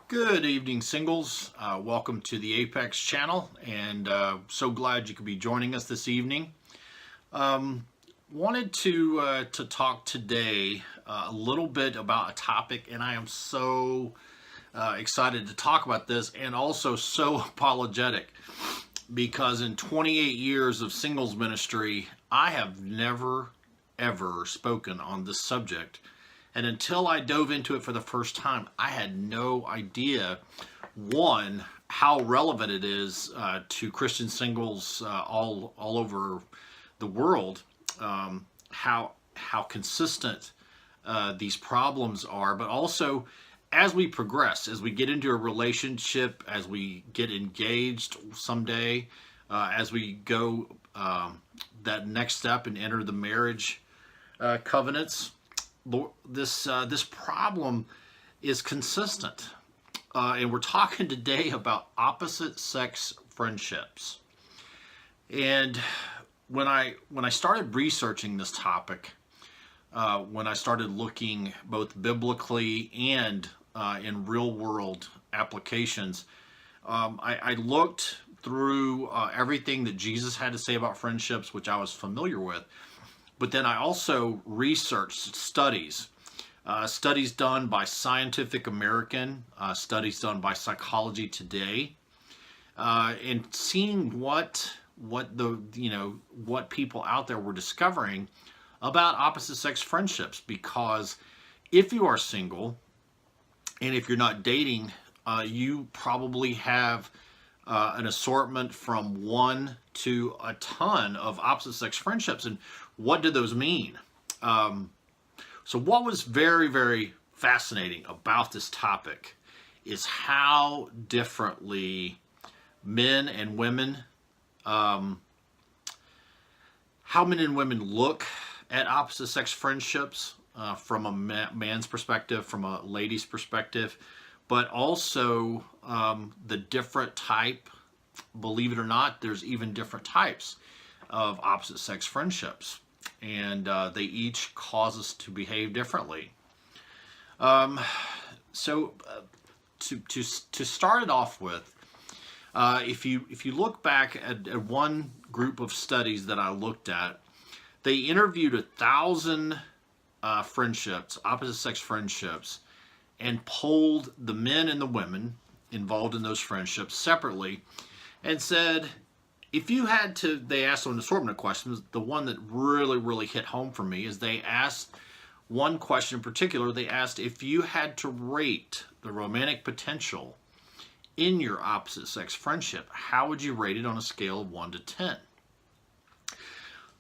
Good evening, singles. Welcome to the Apex channel, and so glad you could be joining us this evening. Wanted to talk today a little bit about a topic, and I am so excited to talk about this, and also so apologetic, because in 28 years of singles ministry, I have never ever spoken on this subject. And until I dove into it for the first time, I had no idea, one, how relevant it is to Christian singles all over the world, how consistent these problems are, but also as we progress, as we get into a relationship, as we get engaged someday, as we go that next step and enter the marriage covenants. This problem is consistent, and we're talking today about opposite sex friendships. And when I started researching this topic, when I started looking both biblically and in real world applications, I looked through everything that Jesus had to say about friendships, which I was familiar with. But then I also researched studies done by Scientific American, studies done by Psychology Today, and seeing what people out there were discovering about opposite sex friendships. Because if you are single and if you're not dating, you probably have an assortment from one to a ton of opposite sex friendships. And what do those mean? So what was very, very fascinating about this topic is how differently men and women look at opposite sex friendships from a man's perspective, from a lady's perspective, but also the different type. Believe it or not, there's even different types of opposite sex friendships, and they each cause us to behave differently. So to start it off with, if you look back at one group of studies that I looked at, they interviewed 1,000 friendships, opposite sex friendships, and polled the men and the women involved in those friendships separately, and said, if you had to, they asked an assortment of questions. The one that really hit home for me is they asked one question in particular. They asked, if you had to rate the romantic potential in your opposite sex friendship, how would you rate it on a scale of 1 to 10?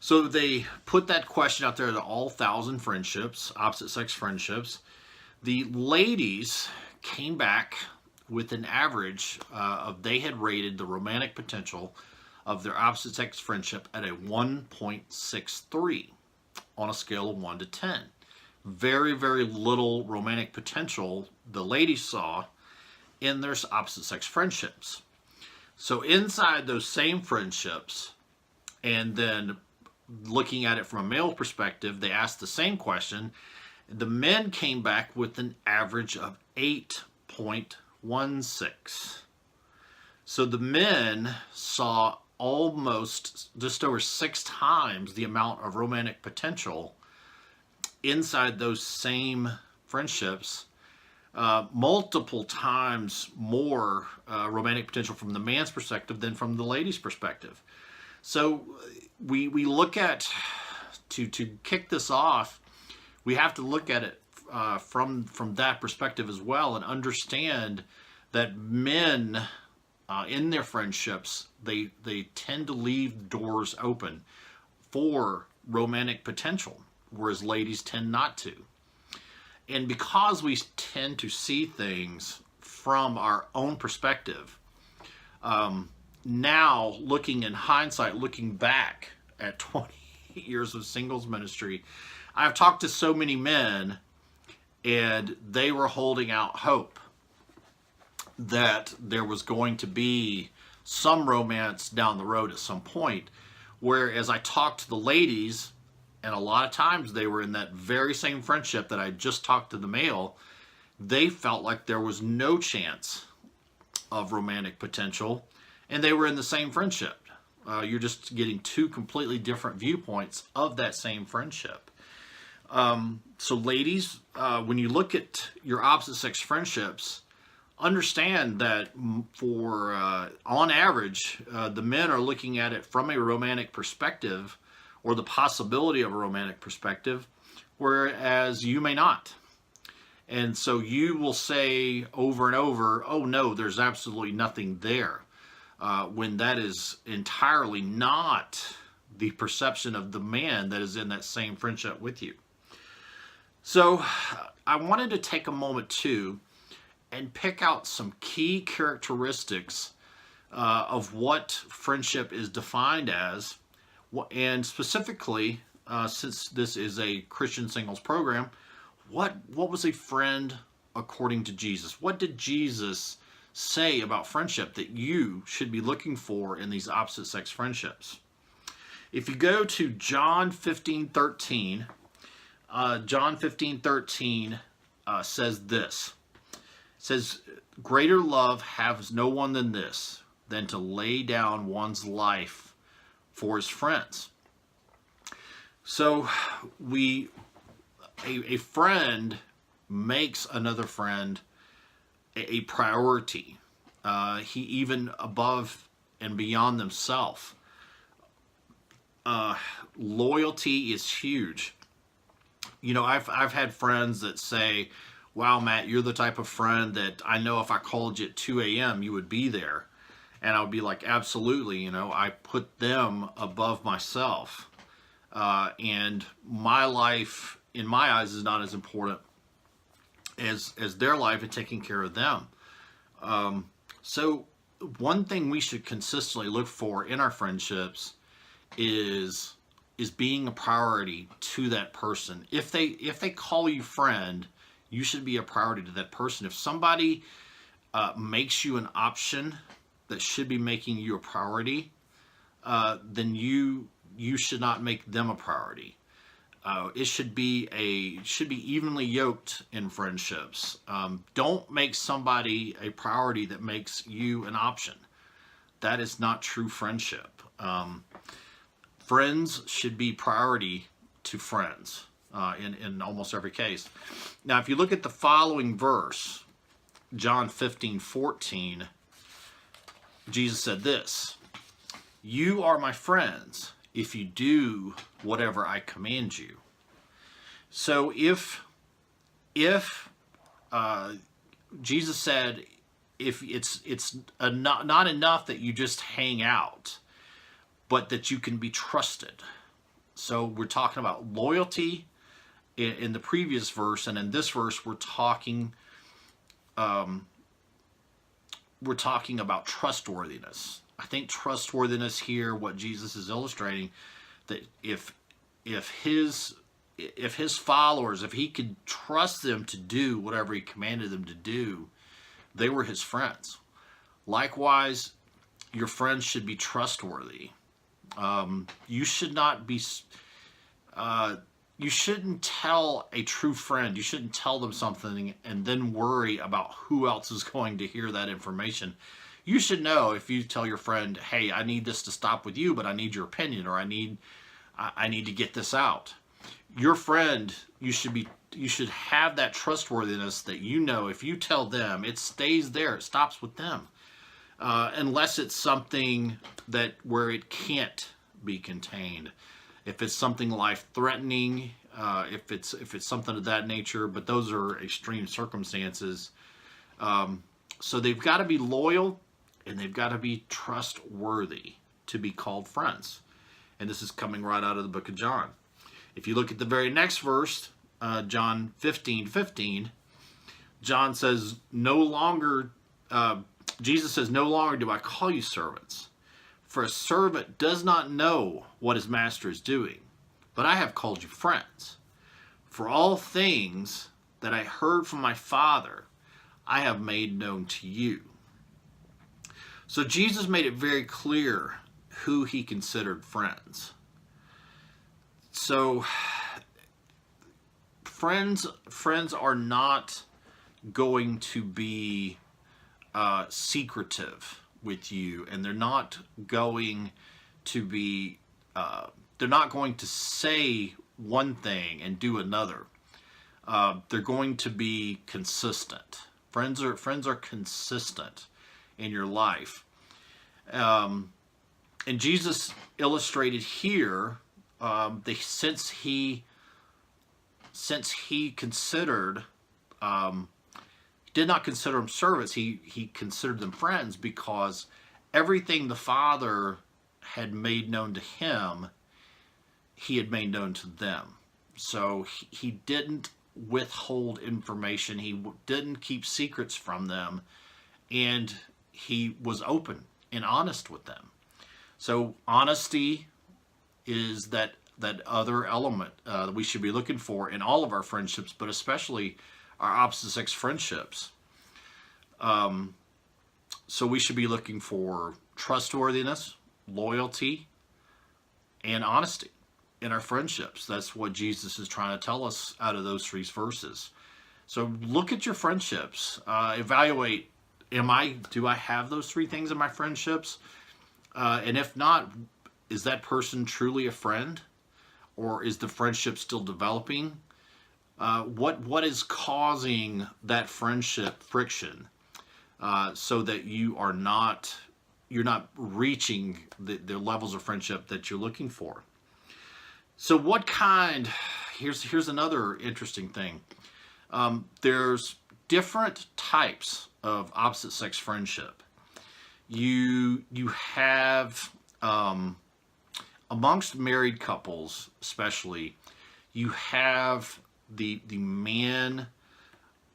So they put that question out there to all 1,000 friendships, opposite sex friendships. The ladies came back with an average of, they had rated the romantic potential of their opposite sex friendship at a 1.63 on a scale of 1 to 10. Very little romantic potential the ladies saw in their opposite sex friendships. So inside those same friendships, and then looking at it from a male perspective, they asked the same question. The men came back with an average of 8.16. So the men saw almost just over 6 times the amount of romantic potential inside those same friendships, multiple times more romantic potential from the man's perspective than from the lady's perspective. So we look at, to kick this off, we have to look at it from that perspective as well, and understand that men in their friendships, they tend to leave doors open for romantic potential, whereas ladies tend not to. And because we tend to see things from our own perspective, now looking in hindsight, looking back at 28 years of singles ministry, I've talked to so many men, and they were holding out hope that there was going to be some romance down the road at some point. Whereas I talked to the ladies, and a lot of times they were in that very same friendship that I just talked to the male, they felt like there was no chance of romantic potential, and they were in the same friendship. You're just getting two completely different viewpoints of that same friendship. So ladies, when you look at your opposite sex friendships, understand that for on average, the men are looking at it from a romantic perspective, or the possibility of a romantic perspective, whereas you may not. And so you will say over and over, oh no, there's absolutely nothing there, when that is entirely not the perception of the man that is in that same friendship with you. So I wanted to take a moment too and pick out some key characteristics of what friendship is defined as, and specifically, since this is a Christian singles program, what was a friend according to Jesus? What did Jesus say about friendship that you should be looking for in these opposite sex friendships? If you go to John 15:13, John 15:13 says this. It says, "Greater love has no one than this, than to lay down one's life for his friends." So a friend makes another friend a priority. He even above and beyond themselves. Loyalty is huge. You know, I've had friends that say, "Wow, Matt, you're the type of friend that I know if I called you at 2 a.m. you would be there." And I would be like, absolutely, you know, I put them above myself. And my life, in my eyes, is not as important as their life and taking care of them. So one thing we should consistently look for in our friendships is being a priority to that person. If they call you friend, you should be a priority to that person. If somebody makes you an option that should be making you a priority, then you should not make them a priority. It should be evenly yoked in friendships. Don't make somebody a priority that makes you an option. That is not true friendship. Friends should be priority to friends in almost every case. Now, if you look at the following verse, John 15:14, Jesus said this, "You are my friends if you do whatever I command you." So if Jesus said, if it's not enough that you just hang out, but that you can be trusted. So we're talking about loyalty in the previous verse, and in this verse we're talking about trustworthiness. I think trustworthiness here, what Jesus is illustrating, that if his followers, if he could trust them to do whatever he commanded them to do, they were his friends. Likewise, your friends should be trustworthy. You should not be. You shouldn't tell a true friend, you shouldn't tell them something and then worry about who else is going to hear that information. You should know, if you tell your friend, "Hey, I need this to stop with you, but I need your opinion," or I need to get this out. Your friend, you should have that trustworthiness that you know if you tell them, it stays there, it stops with them. Unless it's something where it can't be contained. If it's something life-threatening, if it's something of that nature, but those are extreme circumstances. So they've got to be loyal and they've got to be trustworthy to be called friends. And this is coming right out of the book of John. If you look at the very next verse, John 15:15, John says, Jesus says, "No longer do I call you servants, for a servant does not know what his master is doing, but I have called you friends. For all things that I heard from my Father, I have made known to you. So Jesus made it very clear who he considered friends. So friends are not going to be secretive with you, and they're not going to be they're not going to say one thing and do another. They're going to be consistent. Friends are consistent in your life. And Jesus illustrated here, since he considered, did not consider them servants, he considered them friends, because everything the Father had made known to him, he had made known to them. So he didn't withhold information. He didn't keep secrets from them, and he was open and honest with them. So honesty is that other element that we should be looking for in all of our friendships, but especially our opposite sex friendships. So we should be looking for trustworthiness, loyalty, and honesty in our friendships. That's what Jesus is trying to tell us out of those 3 verses. So look at your friendships. Evaluate, do I have those 3 things in my friendships? And if not, is that person truly a friend? Or is the friendship still developing? What is causing that friendship friction, so that you're not reaching the levels of friendship that you're looking for? So here's another interesting thing. There's different types of opposite sex friendship. You have, amongst married couples especially, you have the man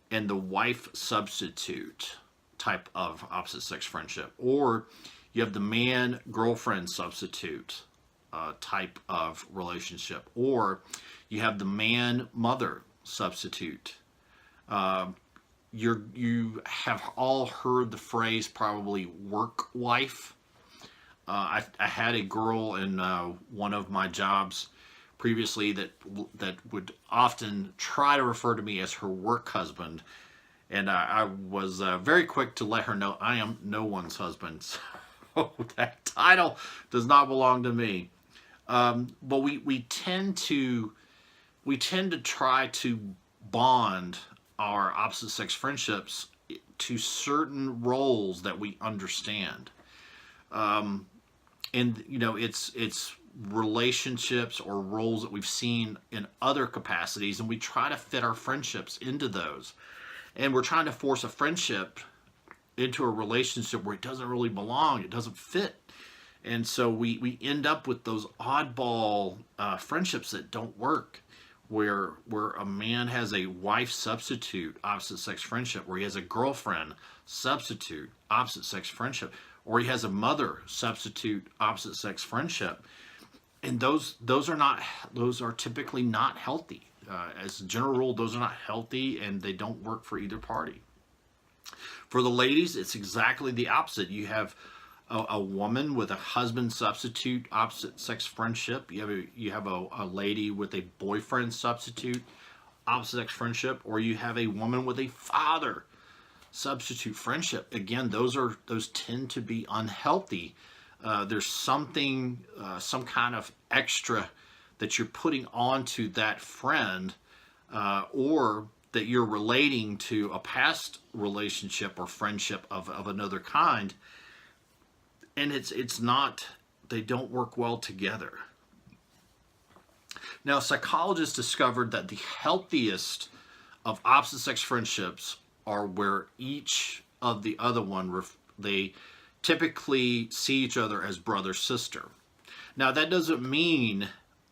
and the wife substitute type of opposite sex friendship, or you have the man girlfriend substitute type of relationship, or you have the man mother substitute. You have all heard the phrase probably work wife. I had a girl in one of my jobs previously that would often try to refer to me as her work husband, and I was very quick to let her know I am no one's husband. So that title does not belong to me. But we tend to try to bond our opposite sex friendships to certain roles that we understand. And it's relationships or roles that we've seen in other capacities, and we try to fit our friendships into those. And we're trying to force a friendship into a relationship where it doesn't really belong, it doesn't fit. And so we end up with those oddball friendships that don't work, where a man has a wife substitute opposite sex friendship, where he has a girlfriend substitute opposite sex friendship, or he has a mother substitute opposite sex friendship. And those are typically not healthy. As a general rule, those are not healthy, and they don't work for either party. For the ladies, it's exactly the opposite. You have a woman with a husband substitute opposite sex friendship. You have a lady with a boyfriend substitute opposite sex friendship, or you have a woman with a father substitute friendship. Again, those tend to be unhealthy. There's something, some kind of extra that you're putting onto that friend, or that you're relating to a past relationship or friendship of another kind, and it's not, they don't work well together. Now, psychologists discovered that the healthiest of opposite sex friendships are where each of the other one, they typically see each other as brother sister. Now, that doesn't mean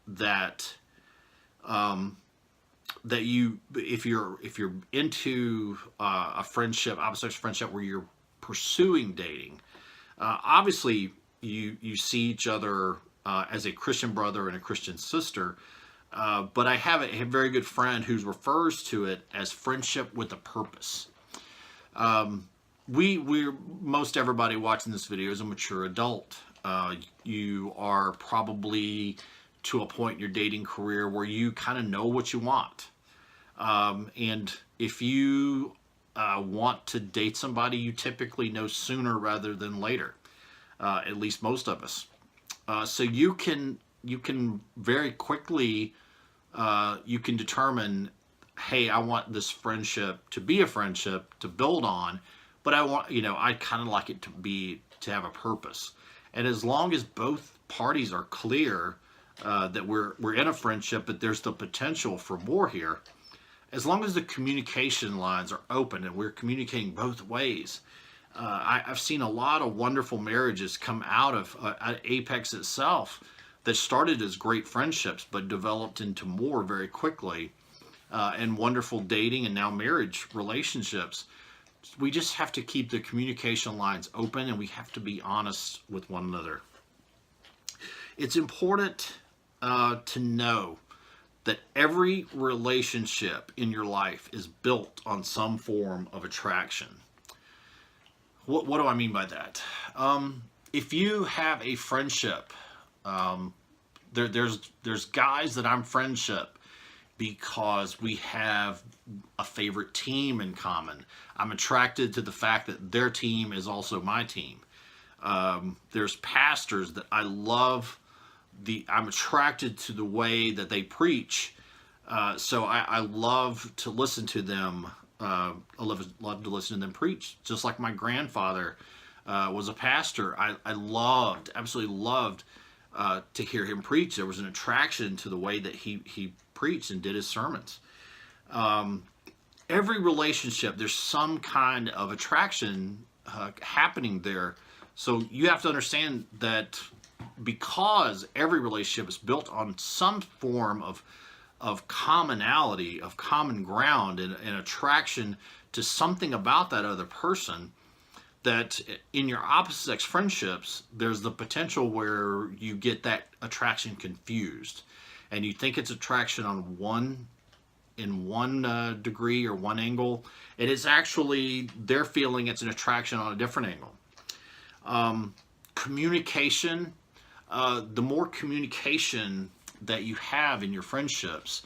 that that if you're into a friendship, opposite sex friendship, where you're pursuing dating, obviously you see each other as a Christian brother and a Christian sister, But I have a very good friend who refers to it as friendship with a purpose. We're most everybody watching this video is a mature adult. You are probably to a point in your dating career where you kind of know what you want. And if you want to date somebody, you typically know sooner rather than later. At least most of us. So you can very quickly you can determine, hey, I want this friendship to be a friendship to build on, but I want, I kind of like it to have a purpose. And as long as both parties are clear that we're in a friendship, but there's the potential for more here, as long as the communication lines are open and we're communicating both ways, I've seen a lot of wonderful marriages come out of Apex itself that started as great friendships but developed into more very quickly, and wonderful dating and now marriage relationships. We just have to keep the communication lines open, and we have to be honest with one another. It's important to know that every relationship in your life is built on some form of attraction. What do I mean by that? If you have a friendship, there's guys that I'm friendship because we have a favorite team in common. I'm attracted to the fact that their team is also my team. There's pastors that I love. I'm attracted to the way that they preach. So I love to listen to them. I love to listen to them preach. Just like my grandfather was a pastor. I absolutely loved to hear him preach. There was an attraction to the way that he preached and did his sermons. Every relationship, there's some kind of attraction happening there. So you have to understand that because every relationship is built on some form of commonality, of common ground, and attraction to something about that other person, that in your opposite sex friendships, there's the potential where you get that attraction confused. And you think it's attraction on one degree or one angle. It is actually, they're feeling it's an attraction on a different angle. Communication, the more communication that you have in your friendships,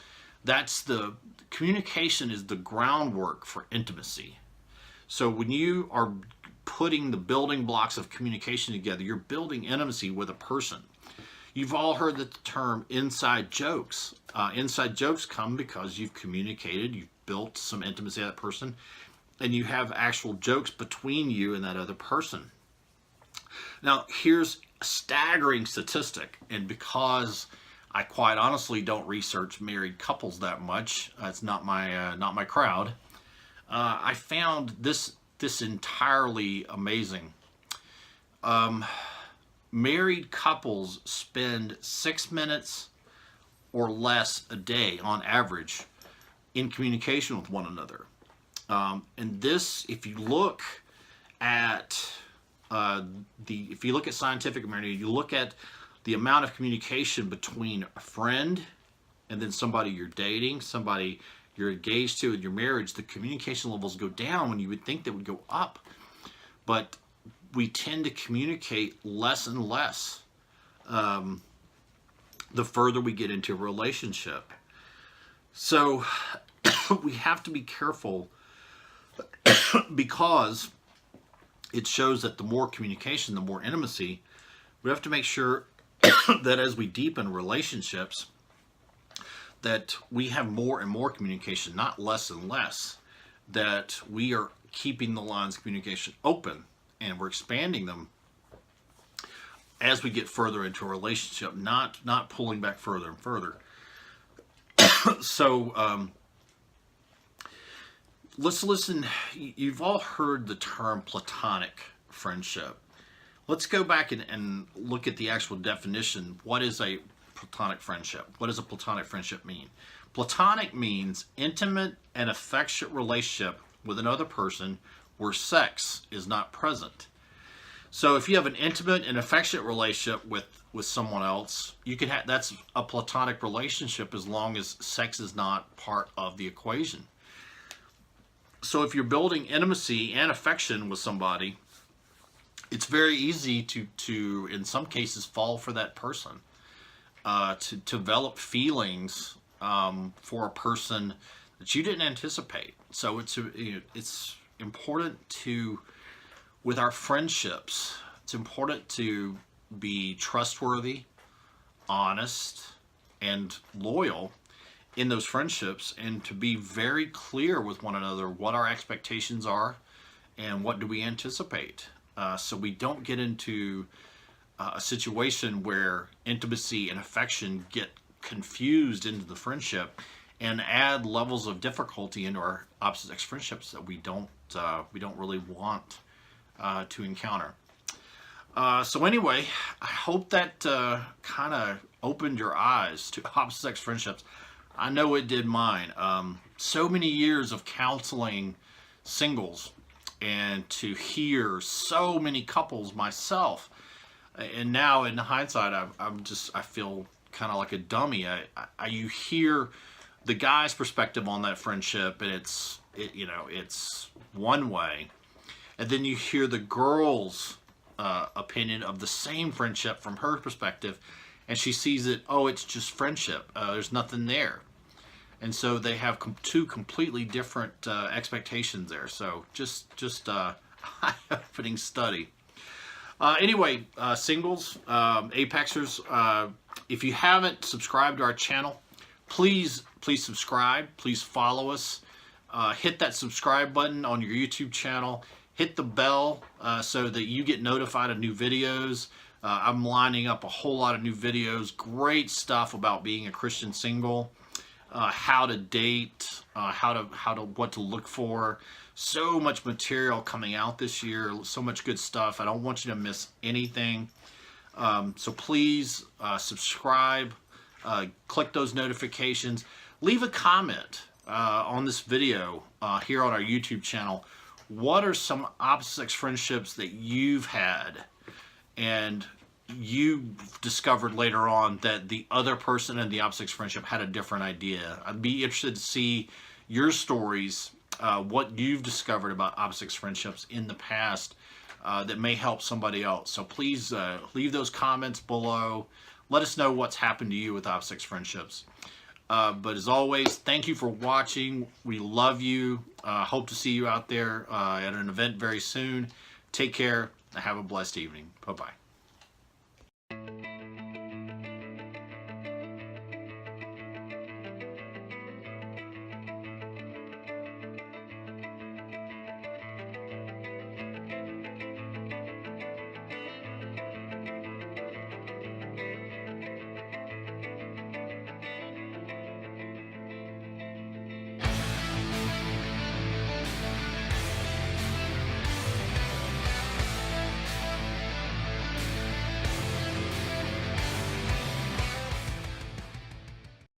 communication is the groundwork for intimacy. So when you are putting the building blocks of communication together, you're building intimacy with a person. You've all heard the term inside jokes. Inside jokes come because you've communicated, you've built some intimacy with that person, and you have actual jokes between you and that other person. Now, here's a staggering statistic, and because I quite honestly don't research married couples that much, it's not my crowd, I found this entirely amazing. Married couples spend 6 minutes or less a day on average in communication with one another. And this, if you look at Scientific American, you look at the amount of communication between a friend and then somebody you're dating, somebody you're engaged to in your marriage, the communication levels go down when you would think they would go up. But we tend to communicate less and less the further we get into a relationship. So we have to be careful because it shows that the more communication, the more intimacy. We have to make sure that as we deepen relationships, that we have more and more communication, not less and less, that we are keeping the lines of communication open and we're expanding them as we get further into a relationship, not pulling back further and further. So let's listen. You've all heard the term platonic friendship. Let's go back and look at the actual definition. What is a platonic friendship? What does a platonic friendship mean? Platonic means intimate and affectionate relationship with another person where sex is not present. So if you have an intimate and affectionate relationship with with someone else. You can have, that's a platonic relationship as long as sex is not part of the equation. So if you're building intimacy and affection with somebody, it's very easy to in some cases fall for that person, to develop feelings for a person that you didn't anticipate. So it's important to, with our friendships, it's important to be trustworthy, honest, and loyal in those friendships, and to be very clear with one another what our expectations are and what do we anticipate, so we don't get into a situation where intimacy and affection get confused into the friendship and add levels of difficulty into our opposite sex friendships that we don't really want to encounter. So anyway, I hope that kind of opened your eyes to opposite sex friendships. I know it did mine. So many years of counseling singles, and to hear so many couples myself, and now in hindsight, I feel kind of like a dummy. You hear the guy's perspective on that friendship, and it's one way, and then you hear the girl's opinion of the same friendship from her perspective, and she sees it, oh, it's just friendship. There's nothing there. And so they have two completely different expectations there. So just eye-opening study. Anyway, singles, Apexers, if you haven't subscribed to our channel, please subscribe. Please follow us. Hit that subscribe button on your YouTube channel. Hit the bell so that you get notified of new videos. I'm lining up a whole lot of new videos. Great stuff about being a Christian single, how to date, what to look for. So much material coming out this year. So much good stuff. I don't want you to miss anything. So please subscribe. Click those notifications. Leave a comment on this video here on our YouTube channel. What are some opposite sex friendships that you've had and you discovered later on that the other person in the opposite sex friendship had a different idea? I'd be interested to see your stories, what you've discovered about opposite sex friendships in the past that may help somebody else. So please leave those comments below. Let us know what's happened to you with opposite sex friendships. But as always, thank you for watching. We love you. Hope to see you out there at an event very soon. Take care. Have a blessed evening. Bye-bye.